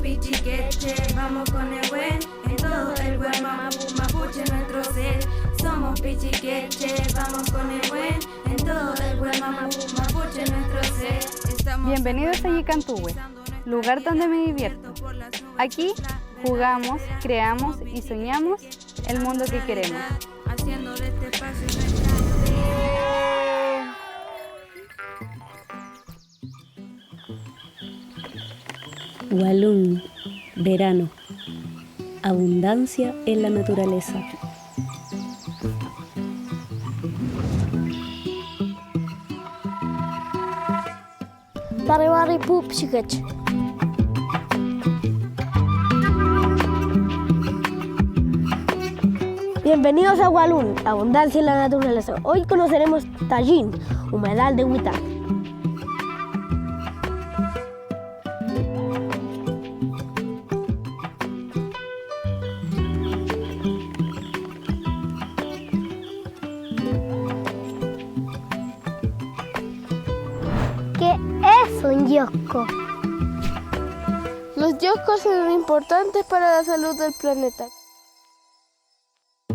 pichiqueche, vamos con el buen, en todo el buen mapuche nuestro ser. Somos pichiqueche, vamos con el buen, en todo el buen mapuche nuestro ser. Bienvenidos a Yicantuhue, lugar donde me divierto. Aquí jugamos, creamos y soñamos el mundo que queremos. Haciendo de este espacio Walún, verano, abundancia en la naturaleza. Bari bari pup shikach. Bienvenidos a Walún, abundancia en la naturaleza. Hoy conoceremos Tajín, humedal de Huita. ¿Qué es un yosco? Los yoscos son importantes para la salud del planeta.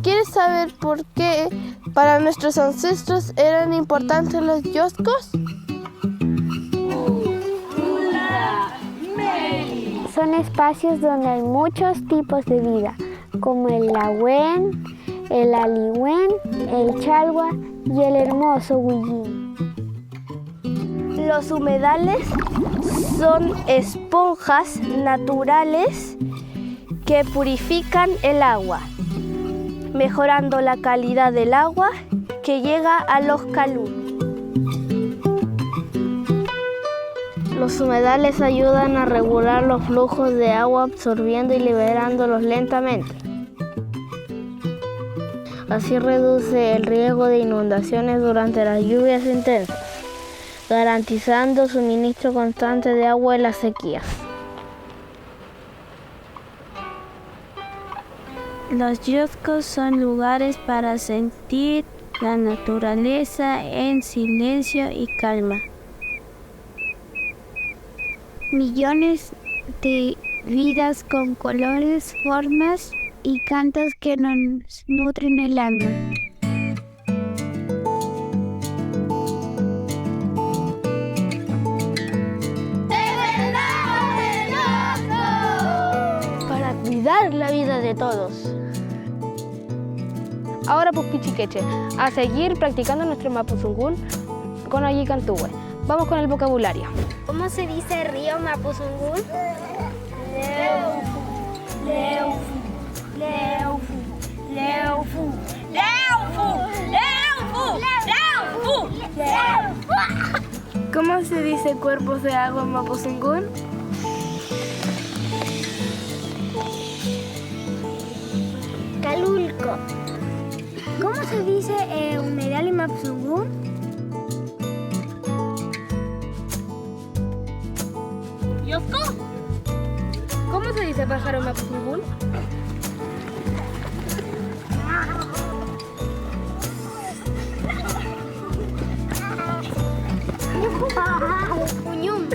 ¿Quieres saber por qué para nuestros ancestros eran importantes los yoscos? Son espacios donde hay muchos tipos de vida, como el Lahuen, el Aliwen, el Chalwa y el hermoso Huillín. Los humedales son esponjas naturales que purifican el agua, mejorando la calidad del agua que llega a los calur. Los humedales ayudan a regular los flujos de agua absorbiendo y liberándolos lentamente. Así reduce el riesgo de inundaciones durante las lluvias intensas, garantizando suministro constante de agua en las sequías. Los yoscos son lugares para sentir la naturaleza en silencio y calma. Millones de vidas con colores, formas y cantos que nos nutren el alma. Para cuidar la vida de todos. Ahora pues pichiqueche, a seguir practicando nuestro mapuzungún con la Yicantuhue. Vamos con el vocabulario. ¿Cómo se dice río Mapuzungún? ¿Cómo se dice cuerpos de agua en Mapuzungún? Calulco. ¿Cómo se dice humedal en Mapuzungún? ¿Yosco? ¿Cómo se dice pájaro en Mapuzungún? Uñum.